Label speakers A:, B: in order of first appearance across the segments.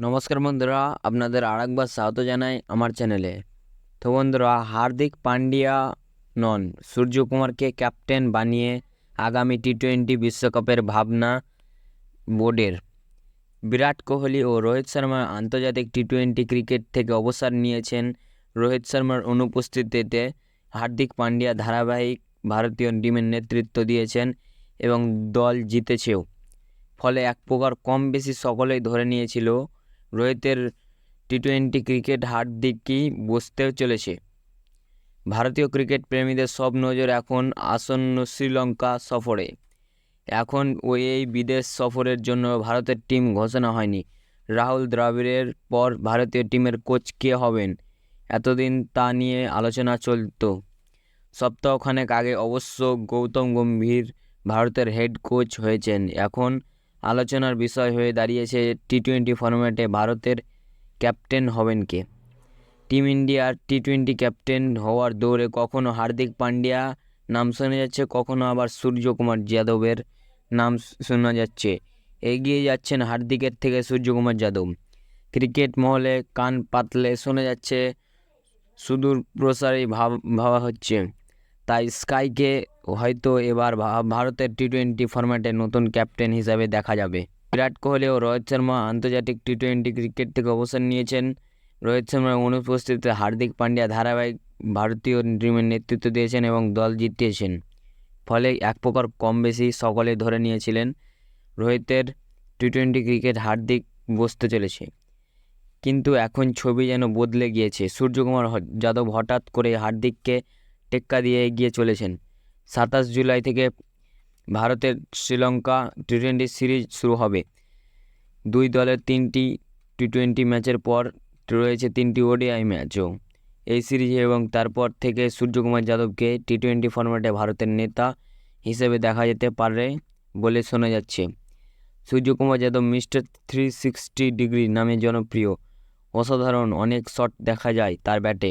A: নমস্কার বন্ধুরা, আপনাদের আরেকবার স্বাগত জানাই আমার চ্যানেলে। তো বন্ধুরা, হার্দিক পান্ডিয়া নন, সূর্যকুমারকে ক্যাপ্টেন বানিয়ে আগামী টি-20 বিশ্বকাপের ভাবনা বোর্ডের। বিরাট কোহলি ও রোহিত শর্মা আন্তর্জাতিক টি-20 ক্রিকেট থেকে অবসর নিয়েছেন। রোহিত শর্মার অনুপস্থিতিতে হার্দিক পান্ডিয়া ধারাবাহিক ভারতীয় টিমের নেতৃত্ব দিয়েছেন এবং দল জিতেছেও। ফলে এক প্রকার কম বেশি সকলেই ধরে নিয়েছিল রোহিতের টি-20 ক্রিকেট হার্দিকই বসতে চলেছে। ভারতীয় ক্রিকেট প্রেমীদের সব নজর এখন আসন্ন শ্রীলঙ্কা সফরে। এখন এই বিদেশ সফরের জন্য ভারতের টিম ঘোষণা হয়নি। রাহুল দ্রাবিড়ের পর ভারতীয় টিমের কোচ কে হবেন, এতদিন তা নিয়ে আলোচনা চলত। সপ্তাহখানেক আগে অবশ্য গৌতম গম্ভীর ভারতের হেড কোচ হয়েছেন। এখন আলোচনার বিষয় হয়ে দাঁড়িয়েছে টি-20 ফরম্যাটে ভারতের ক্যাপ্টেন হবেন কে। টিম ইন্ডিয়ার টি-20 ক্যাপ্টেন হওয়ার দৌড়ে কখনো হার্দিক পান্ডিয়া নাম শোনা যাচ্ছে, কখনো আবার সূর্যকুমার যাদবের নাম শোনা যাচ্ছে। এগিয়ে যাচ্ছেন হার্দিকের থেকে সূর্যকুমার যাদব। ক্রিকেট মহলে কান পাতলে শোনা যাচ্ছে সুদূর প্রসারী ভাবা হচ্ছে, তাই স্কাইকে হয়তো এবার ভারতের টি-20 ফরম্যাটে নতুন ক্যাপ্টেন হিসাবে দেখা যাবে। বিরাট কোহলি ও রোহিত শর্মা আন্তর্জাতিক টি-20 ক্রিকেট থেকে অবসর নিয়েছেন। রোহিত শর্মার অনুপস্থিতিতে হার্দিক পান্ডিয়া ধারাবাহিক ভারতীয় টিমের নেতৃত্ব দিয়েছেন এবং দল জিতিয়েছেন। ফলে এক প্রকার কম বেশি সকলে ধরে নিয়েছিলেন রোহিতের টি-20 ক্রিকেট হার্দিক বসতে চলেছে। কিন্তু এখন ছবি যেন বদলে গিয়েছে। সূর্যকুমার যাদব হঠাৎ করে হার্দিককে টেক্কা দিয়ে এগিয়ে চলেছেন। 27 জুলাই থেকে ভারতের শ্রীলঙ্কা টি-20 সিরিজ শুরু হবে। দুই দলের 3টি টি-20 ম্যাচের পর রয়েছে 3টি ওডিআই ম্যাচও এই সিরিজে, এবং তারপর থেকে সূর্যকুমার যাদবকে টি-20 ফরম্যাটে ভারতের নেতা হিসেবে দেখা যেতে পারে বলে শোনা যাচ্ছে। সূর্যকুমার যাদব মিস্টার 360 ডিগ্রি নামে জনপ্রিয়। অসাধারণ অনেক শট দেখা যায় তার ব্যাটে।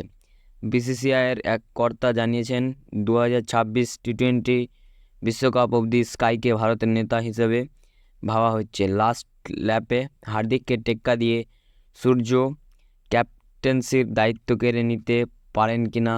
A: বিসিসিআইয়ের এক কর্তা জানিয়েছেন, 2026 টি-20 বিশ্বকাপ অবধি স্কাইকে ভারতের নেতা হিসেবে ভাবা হচ্ছে। লাস্ট ল্যাপে হার্দিককে টেক্কা দিয়ে সূর্য ক্যাপ্টেন্সির দায়িত্ব কেড়ে নিতে পারেন কিনা